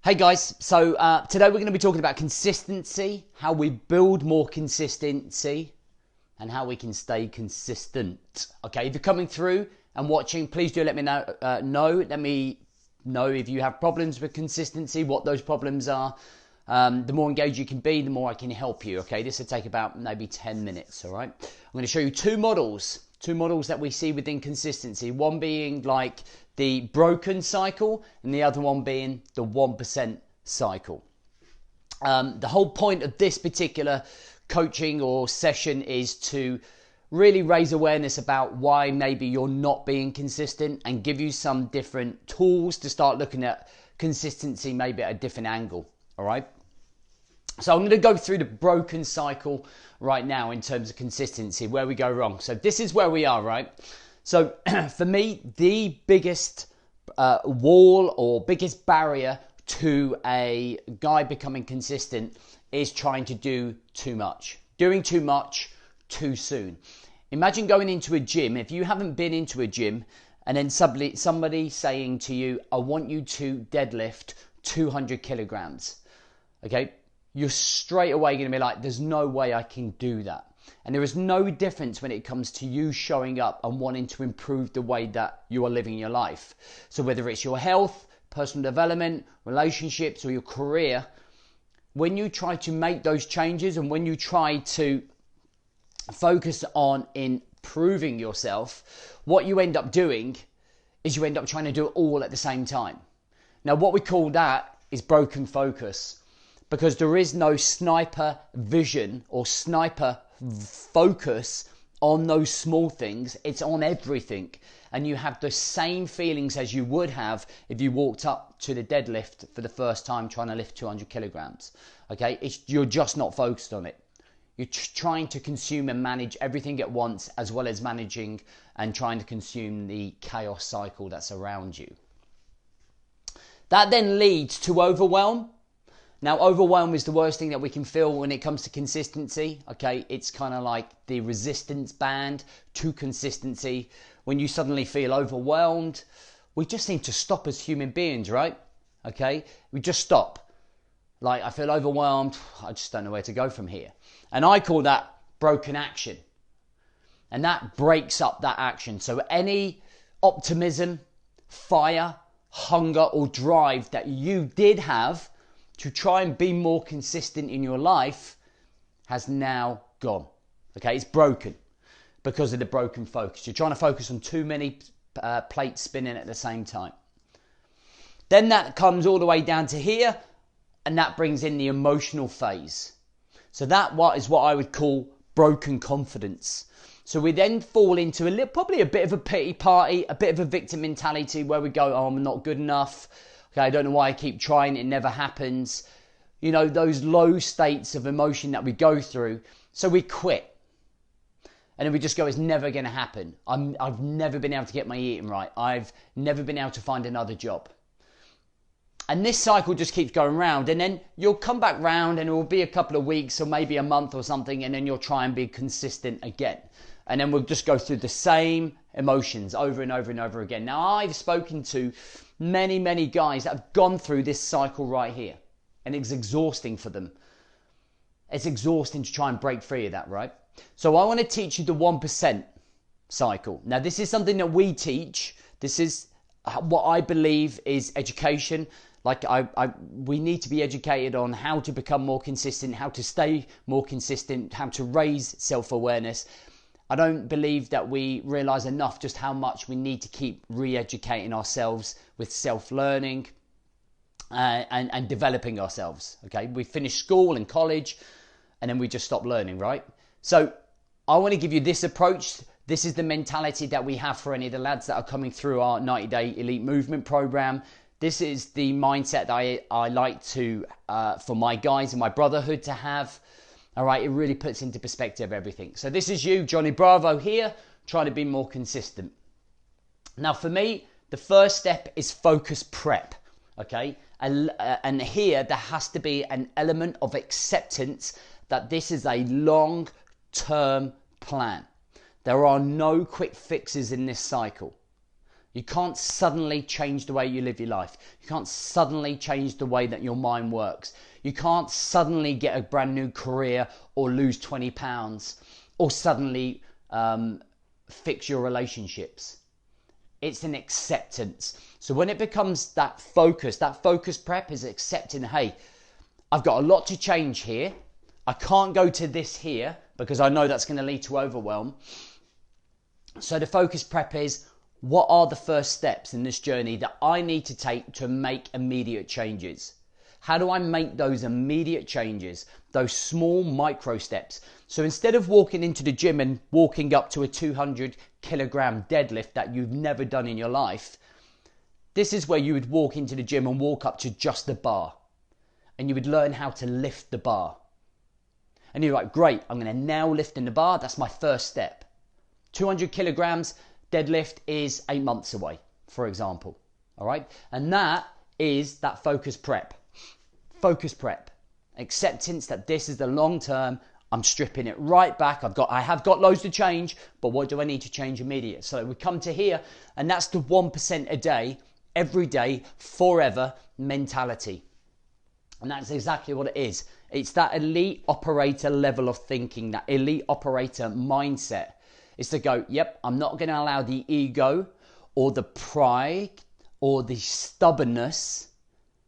Hey guys, so today we're going to be talking about consistency, how we build more consistency and how we can stay consistent. Okay, if you're coming through and watching, please do let me know. Let me know if you have problems with consistency, what those problems are. The more engaged you can be, the more I can help you. Okay, this will take about maybe 10 minutes. All right, I'm going to show you two models that we see within consistency. One being like the broken cycle and the other one being the 1% cycle. The whole point of this particular coaching or session is to really raise awareness about why maybe you're not being consistent and give you some different tools to start looking at consistency maybe at a different angle. All right. So I'm going to go through the broken cycle right now in terms of consistency, where we go wrong. So this is where we are, right? So for me, the biggest wall or biggest barrier to a guy becoming consistent is trying to do too much. Doing too much too soon. Imagine going into a gym. If you haven't been into a gym and then somebody saying to you, I want you to deadlift 200 kilograms. Okay. You're straight away going to be like, there's no way I can do that. And there is no difference when it comes to you showing up and wanting to improve the way that you are living your life. So whether it's your health, personal development, relationships, or your career, when you try to make those changes and when you try to focus on improving yourself, what you end up doing is you end up trying to do it all at the same time. Now, what we call that is broken focus. Because there is no sniper vision or sniper focus on those small things. It's on everything. And you have the same feelings as you would have if you walked up to the deadlift for the first time trying to lift 200 kilograms. Okay, you're just not focused on it. You're trying to consume and manage everything at once, as well as managing and trying to consume the chaos cycle that's around you. That then leads to overwhelm. Now, overwhelm is the worst thing that we can feel when it comes to consistency. Okay, it's kind of like the resistance band to consistency. When you suddenly feel overwhelmed, we just need to stop as human beings, right? Okay, we just stop. Like, I feel overwhelmed. I just don't know where to go from here. And I call that broken action. And that breaks up that action. So any optimism, fire, hunger, or drive that you did have to try and be more consistent in your life has now gone. Okay, it's broken because of the broken focus. You're trying to focus on too many plates spinning at the same time. Then that comes all the way down to here, and that brings in the emotional phase. So that is what I would call broken confidence. So we then fall into probably a bit of a pity party, a bit of a victim mentality where we go, oh, I'm not good enough. Okay, I don't know why I keep trying, it never happens. You know, those low states of emotion that we go through. So we quit. And then we just go, it's never going to happen. I've never been able to get my eating right. I've never been able to find another job. And this cycle just keeps going round. And then you'll come back round and it will be a couple of weeks or maybe a month or something. And then you'll try and be consistent again. And then we'll just go through the same emotions over and over and over again. Now, I've spoken to many guys that have gone through this cycle right here. And it's exhausting for them. It's exhausting to try and break free of that, right? So I want to teach you the 1% cycle. Now, this is something that we teach. This is what I believe is education. Like we need to be educated on how to become more consistent, how to stay more consistent, how to raise self-awareness. I don't believe that we realize enough just how much we need to keep re-educating ourselves with self-learning and developing ourselves. Okay, we finish school and college and then we just stop learning, right? So I want to give you this approach. This is the mentality that we have for any of the lads that are coming through our 90-day elite movement program. This is the mindset that I like to, for my guys and my brotherhood to have. All right, it really puts into perspective everything. So this is you, Johnny Bravo here, trying to be more consistent. Now for me, the first step is focus prep, okay? And here there has to be an element of acceptance that this is a long-term plan. There are no quick fixes in this cycle. You can't suddenly change the way you live your life. You can't suddenly change the way that your mind works. You can't suddenly get a brand new career or lose 20 pounds or suddenly fix your relationships. It's an acceptance. So when it becomes that focus prep is accepting, hey, I've got a lot to change here. I can't go to this here because I know that's going to lead to overwhelm. So the focus prep is, what are the first steps in this journey that I need to take to make immediate changes? How do I make those immediate changes, those small micro steps? So instead of walking into the gym and walking up to a 200 kilogram deadlift that you've never done in your life, this is where you would walk into the gym and walk up to just the bar. And you would learn how to lift the bar. And you're like, great, I'm going to now lift in the bar. That's my first step. 200 kilograms deadlift is 8 months away, for example. All right. And that is that focus prep. Focus prep. Acceptance that this is the long term. I'm stripping it right back. I have got loads to change, but what do I need to change immediately? So we come to here, and that's the 1% a day, every day, forever mentality. And that's exactly what it is. It's that elite operator level of thinking, that elite operator mindset. Is to go, yep, I'm not going to allow the ego or the pride or the stubbornness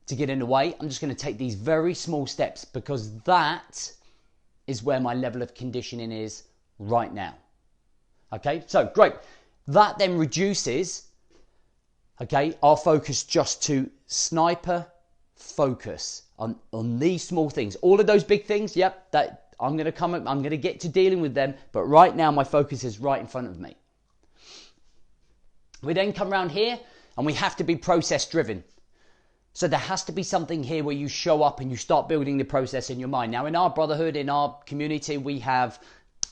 to get in the way. I'm just going to take these very small steps because that is where my level of conditioning is right now. Okay, so great. That then reduces, okay, our focus just to sniper focus on these small things. All of those big things, yep, that I'm going to get to dealing with them, but right now my focus is right in front of me. We then come around here and we have to be process driven. So there has to be something here where you show up and you start building the process in your mind. Now in our brotherhood, in our community, we have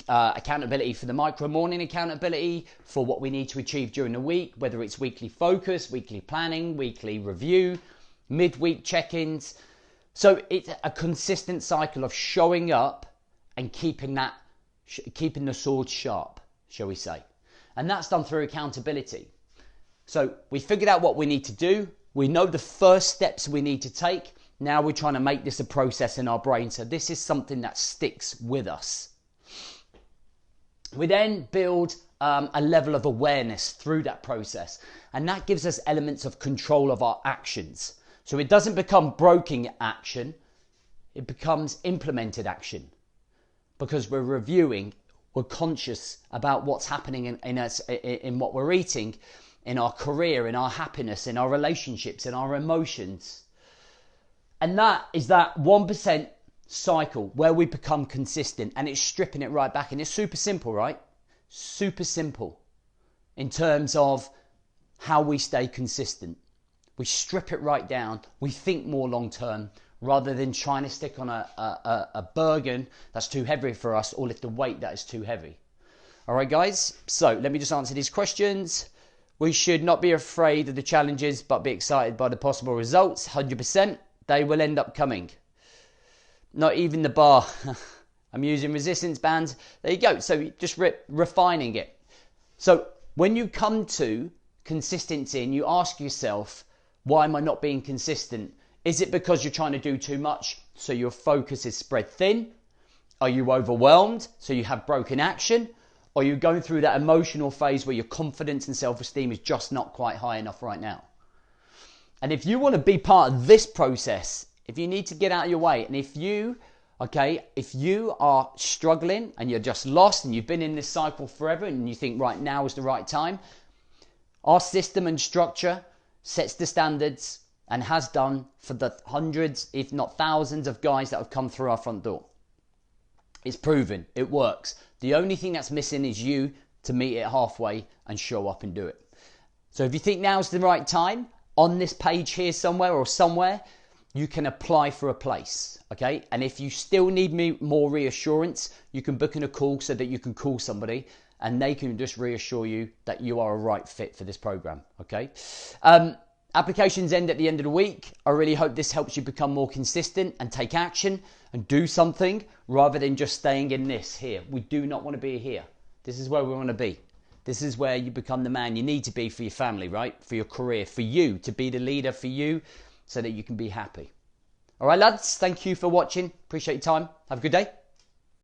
accountability for the micro morning accountability for what we need to achieve during the week, whether it's weekly focus, weekly planning, weekly review, midweek check-ins. So it's a consistent cycle of showing up and keeping the sword sharp, shall we say. And that's done through accountability. So we figured out what we need to do. We know the first steps we need to take. Now we're trying to make this a process in our brain. So this is something that sticks with us. We then build a level of awareness through that process. And that gives us elements of control of our actions. So it doesn't become broken action. It becomes implemented action. Because we're reviewing, we're conscious about what's happening in us, in what we're eating, in our career, in our happiness, in our relationships, in our emotions. And that is that 1% cycle where we become consistent, and it's stripping it right back. And it's super simple, right? Super simple in terms of how we stay consistent. We strip it right down. We think more long term, rather than trying to stick on a burden that's too heavy for us or lift a weight that is too heavy. All right, guys. So let me just answer these questions. We should not be afraid of the challenges, but be excited by the possible results. 100%. They will end up coming. Not even the bar. I'm using resistance bands. There you go. So just refining it. So when you come to consistency and you ask yourself, why am I not being consistent? Is it because you're trying to do too much, so your focus is spread thin? Are you overwhelmed, so you have broken action? Or are you going through that emotional phase where your confidence and self-esteem is just not quite high enough right now? And if you want to be part of this process, if you need to get out of your way, and if you are struggling and you're just lost and you've been in this cycle forever and you think right now is the right time, our system and structure sets the standards and has done for the hundreds, if not thousands of guys that have come through our front door. It's proven, it works. The only thing that's missing is you to meet it halfway and show up and do it. So if you think now's the right time, on this page here somewhere or somewhere, you can apply for a place, okay? And if you still need more reassurance, you can book in a call so that you can call somebody and they can just reassure you that you are a right fit for this program, okay? Applications end at the end of the week. I really hope this helps you become more consistent and take action and do something rather than just staying in this here. We do not want to be here. This is where we want to be. This is where you become the man you need to be for your family, right? For your career, for you, to be the leader for you so that you can be happy. All right, lads, thank you for watching. Appreciate your time. Have a good day.